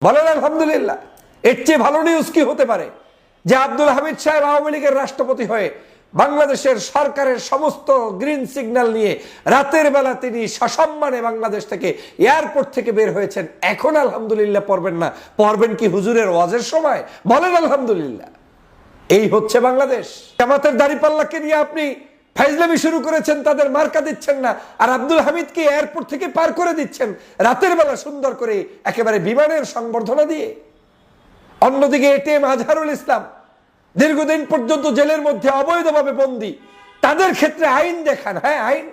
বলেন আলহামদুলিল্লাহ। এর চেয়ে ভালো নিউজ কি হতে পারে যে আব্দুল হামিদ সাহেব আওয়ামী লীগের রাষ্ট্রপতি হয়ে বাংলাদেশের সরকারের সমস্ত গ্রিন সিগন্যাল নিয়ে রাতের বেলা তিনি সসম্মানে বাংলাদেশ থেকে এয়ারপোর্ট থেকে বের হয়েছেন। এখন আলহামদুলিল্লাহ পড়বেন না, পড়বেন কি হুজুরের ওয়াজের সময়? বলেন আলহামদুলিল্লাহ। এই হচ্ছে বাংলাদেশ। জামাতের দাড়িপাল্লাকে নিয়ে আপনি ফাইজলামি শুরু করেছেন, তাদের মার্কা দিচ্ছেন না, আর আব্দুল হামিদকে এয়ারপোর্ট থেকে পার করে দিচ্ছেন রাতের বেলা সুন্দর করে একেবারে বিমানের সংবর্ধনা দিয়ে। অন্যদিকে এটিএম আজহারুল ইসলাম দীর্ঘদিন পর্যন্ত জেলের মধ্যে অবৈধভাবে বন্দী, তাদের ক্ষেত্রে আইন দেখান। হ্যাঁ, আইন।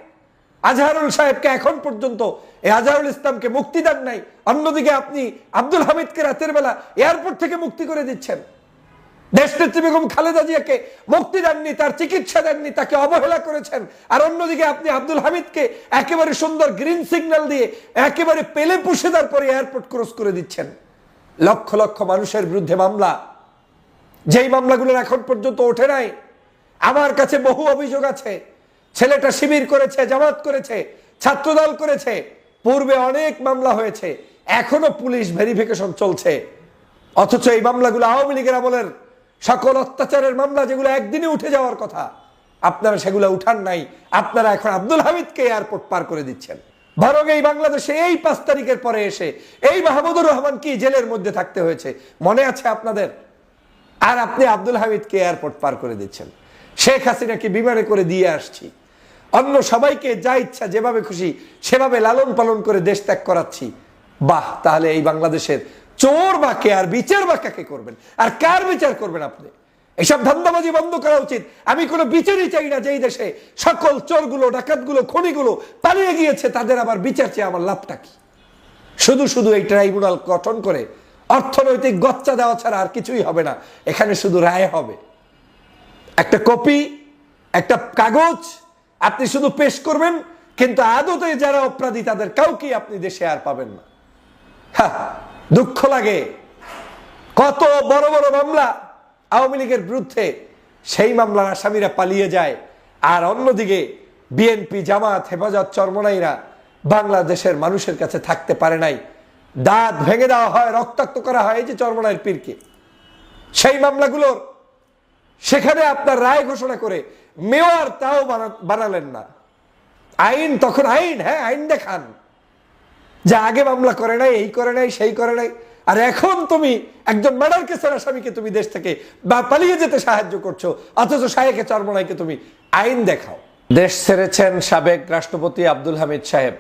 আজহারুল সাহেবকে এখন পর্যন্ত এই আজহারুল ইসলামকে মুক্তি দেন নাই, অন্যদিকে আপনি আব্দুল হামিদকে রাতের বেলা এয়ারপোর্ট থেকে মুক্তি করে দিচ্ছেন। দেশনেত্রী বেগম খালেদা জিয়াকে মুক্তি দেননি, তার চিকিৎসা দেননি, তাকে অবহেলা করেছেন, আর অন্যদিকে আপনি আব্দুল হামিদকে একেবারে সুন্দর গ্রিন সিগন্যাল দিয়ে একেবারে পেলে পুষে দেওয়ার পরে এয়ারপোর্ট ক্রস করে দিচ্ছেন। লক্ষ লক্ষ মানুষের বিরুদ্ধে মামলা, যেই মামলাগুলোর এখন পর্যন্ত ওঠে নাই। আমার কাছে বহু অভিযোগ আছে। ছেলেটা শিবির করেছে, জামাত করেছে, ছাত্রদল করেছে, পূর্বে অনেক মামলা হয়েছে, এখনো পুলিশ ভেরিফিকেশন চলছে। অথচ এই মামলাগুলো আওয়ামী লীগের আমলের সকল অত্যাচারের মামলা, যেগুলো একদিনে উঠে যাওয়ার কথা, আপনারা সেগুলো উঠান নাই। আপনারা এখন আব্দুল হামিদকে এয়ারপোর্ট পার করে দিচ্ছেন। বরং এই বাংলাদেশে এই 5 তারিখের পরে এসে এই মাহমুদুর রহমান কি জেলের মধ্যে থাকতে হয়েছে, মনে আছে আপনাদের? আর আপনি আব্দুল হামিদকে এয়ারপোর্ট পার করে দিচ্ছেন। শেখ হাসিনাকে বিমানে করে দিয়ে আসছি, অন্য সবাইকে যা ইচ্ছা যেভাবে খুশি সেভাবে লালন পালন করে দেশ ত্যাগ করাচ্ছি। বাহ, তাহলে এই বাংলাদেশের চোর বা কে, আর বিচার বা কাকে করবেন, আর কার বিচার করবেন আপনি? এসব ধান্দাবাজি বন্ধ করা উচিত। আমি কোনো বিচারই চাই না যে এই দেশে সকল চোরগুলো, ডাকাতগুলো, খনিগুলো পালিয়ে গিয়েছে, তাদের আবার বিচার চেয়ে আমার লাভটা কি? শুধু শুধু এই ট্রাইব্যুনাল গঠন করে অর্থনৈতিক গচ্চা দেওয়া ছাড়া আর কিছুই হবে না। এখানে শুধু রায় হবে, একটা কপি, একটা কাগজ আপনি শুধু পেশ করবেন, কিন্তু আদতে যারা অপরাধী তাদের কাউকে আপনি দেশে আর পাবেন না। দুঃখ লাগে, কত বড় বড় মামলা আওয়ামী লীগের বিরুদ্ধে, সেই মামলার আসামিরা পালিয়ে যায়, আর অন্যদিকে বিএনপি, জামাত, হেফাজত, চরমনাইরা বাংলাদেশের মানুষের কাছে থাকতে পারে নাই। দাঁত ভেঙে দেওয়া হয়, রক্তাক্ত করা হয়। এই যে চরমনাইয়ের পীরকে, সেই মামলাগুলোর সেখানে আপনার রায় ঘোষণা করে মেয়র তাও বানালেন না। আইন তখন আইন, হ্যাঁ আইন দেখান, যে আগে মামলা করে নাই, এই করে নাই, সেই করে নাই, আর এখন তুমি একজন মার্ডার কেসের আসামিকে তুমি দেশ থেকে বা পালিয়ে যেতে সাহায্য করছো, অথচ শায়েখে চরমনাইকে তুমি আইন দেখাও। দেশ ছেড়েছেন সাবেক রাষ্ট্রপতি আব্দুল হামিদ সাহেব।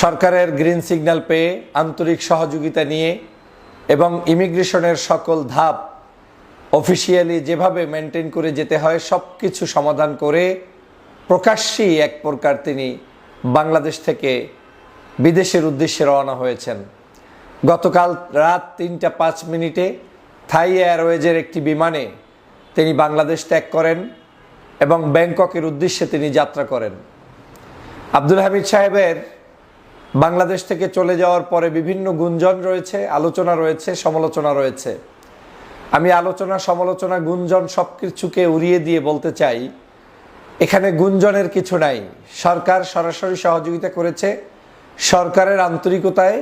সরকারের গ্রিন সিগন্যাল পেয়ে, আন্তরিক সহযোগিতা নিয়ে এবং ইমিগ্রেশনের সকল ধাপ অফিসিয়ালি যেভাবে মেনটেন করে যেতে হয় সব কিছু সমাধান করে প্রকাশ্যেই এক প্রকার তিনি বাংলাদেশ থেকে বিদেশের উদ্দেশ্যে রওনা হয়েছেন। গতকাল রাত 3টা 5 মিনিটে থাই এয়ারওয়েজের একটি বিমানে তিনি বাংলাদেশ ত্যাগ করেন এবং ব্যাংককের উদ্দেশ্যে তিনি যাত্রা করেন। আব্দুল হামিদ সাহেবের বাংলাদেশ থেকে চলে যাওয়ার পরে বিভিন্ন গুঞ্জন রয়েছে, আলোচনা রয়েছে, সমালোচনা রয়েছে। আমি আলোচনা, সমালোচনা, গুঞ্জন সব কিছুকে উড়িয়ে দিয়ে বলতে চাই, এখানে গুঞ্জনের কিছু নাই। সরকার সরাসরি সহযোগিতা করেছে। সরকারের আন্তরিকতায়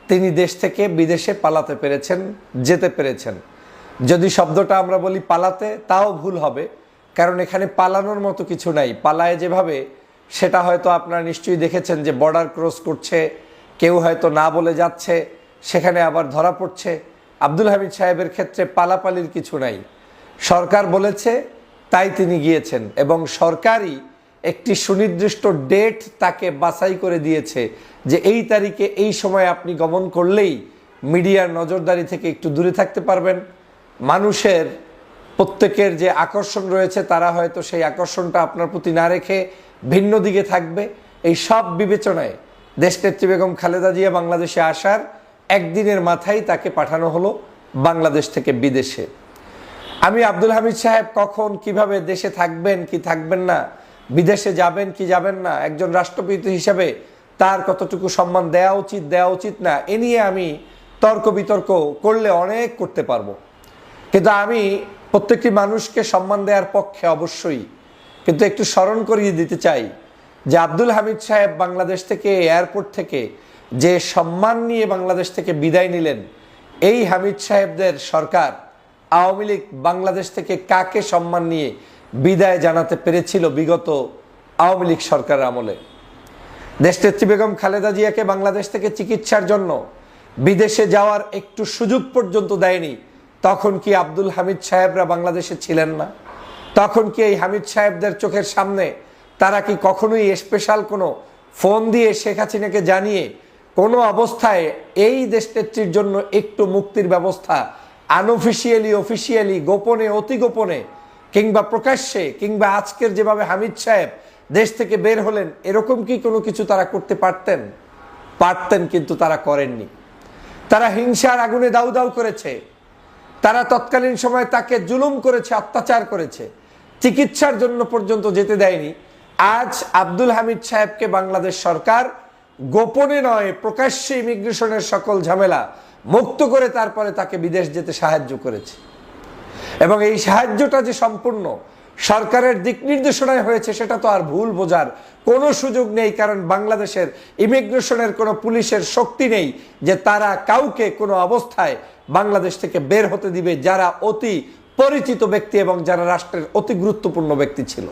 তিনি দেশ থেকে বিদেশে পালাতে পেরেছেন, যেতে পেরেছেন। যদি শব্দটা আমরা বলি পালাতে, তাও ভুল হবে, কারণ এখানে পালানোর মতো কিছু নাই। পালায় যেভাবে, সেটা হয়তো আপনারা নিশ্চয়ই দেখেছেন যে বর্ডার ক্রস করছে, কেউ হয়তো না বলে যাচ্ছে, সেখানে আবার ধরা পড়ছে। আব্দুল হামিদ সাহেবের ক্ষেত্রে পালাপালির কিছু নাই। সরকার বলেছে তাই তিনি গিয়েছেন, এবং সরকারই একটি সুনির্দিষ্ট ডেট তাকে বাছাই করে দিয়েছে যে এই তারিখে এই সময় আপনি গমন করলেই মিডিয়ার নজরদারি থেকে একটু দূরে থাকতে পারবেন। মানুষের প্রত্যেকের যে আকর্ষণ রয়েছে, তারা হয়তো সেই আকর্ষণটা আপনার প্রতি না রেখে ভিন্ন দিকে থাকবে। এই সব বিবেচনায় দেশনেত্রী বেগম খালেদা জিয়া বাংলাদেশে আসার একদিনের মাথায় তাকে পাঠানো হলো বাংলাদেশ থেকে বিদেশে। আমি আব্দুল হামিদ সাহেব কখন কিভাবে দেশে থাকবেন কি থাকবেন না, বিদেশে যাবেন কি যাবেন না, একজন রাষ্ট্রপতি হিসাবে তার কতটুকু সম্মান দেওয়া উচিত না, এ নিয়ে আমি তর্ক বিতর্ক করলে অনেক করতে পারবো। কিন্তু আমি প্রত্যেকটি মানুষকে সম্মান দেওয়ার পক্ষে অবশ্যই। কিন্তু একটু স্মরণ করিয়ে দিতে চাই যে আব্দুল হামিদ সাহেব বাংলাদেশ থেকে, এয়ারপোর্ট থেকে যে সম্মান নিয়ে বাংলাদেশ থেকে বিদায় নিলেন, এই হামিদ সাহেবদের সরকার আওয়ামী লীগ বাংলাদেশ থেকে কাকে সম্মান নিয়ে বিদায় জানাতে পেরেছিল বিগত আওয়ামী লীগ সরকারের আমলে? দেশনেত্রী বেগম খালেদা জিয়াকে বাংলাদেশ থেকে চিকিৎসার জন্য বিদেশে যাওয়ার একটু সুযোগ পর্যন্ত দেয়নি। তখন কি আব্দুল হামিদ সাহেবরা বাংলাদেশে ছিলেন না? তখন কি এই হামিদ সাহেবদের চোখের সামনে তারা কি কখনোই স্পেশাল কোনো ফোন দিয়ে শেখ হাসিনাকে জানিয়ে কোনো অবস্থায় এই দেশনেত্রীর জন্য একটু মুক্তির ব্যবস্থা আনঅফিসিয়ালি, অফিসিয়ালি, গোপনে, অতি গোপনে কিংবা প্রকাশ্যে কিংবা আজকের যেভাবে হামিদ সাহেব দেশ থেকে বের হলেন এরকম কি কোনো কিছু তারা করতে পারতেন? পারতেন, কিন্তু তারা করেননি। তারা হিংসার আগুনে দাউ দাউ করেছে। তারা তৎকালীন সময় তাকে জুলুম করেছে, অত্যাচার করেছে, চিকিৎসার জন্য পর্যন্ত যেতে দেয়নি। আজ আব্দুল হামিদ সাহেবকে বাংলাদেশ সরকার গোপনে নয় প্রকাশ্যে ইমিগ্রেশনের সকল ঝামেলা মুক্ত করে তারপরে তাকে বিদেশ যেতে সাহায্য করেছে। এবং এই সাহায্যটা যে সম্পূর্ণ সরকারের দিক নির্দেশনায় হয়েছে সেটা তো আর ভুল বোঝার কোনো সুযোগ নেই, কারণ বাংলাদেশের ইমিগ্রেশনের কোনো পুলিশের শক্তি নেই যে তারা কাউকে কোনো অবস্থায় বাংলাদেশ থেকে বের হতে দিবে যারা অতি পরিচিত ব্যক্তি এবং যারা রাষ্ট্রের অতি গুরুত্বপূর্ণ ব্যক্তি ছিল।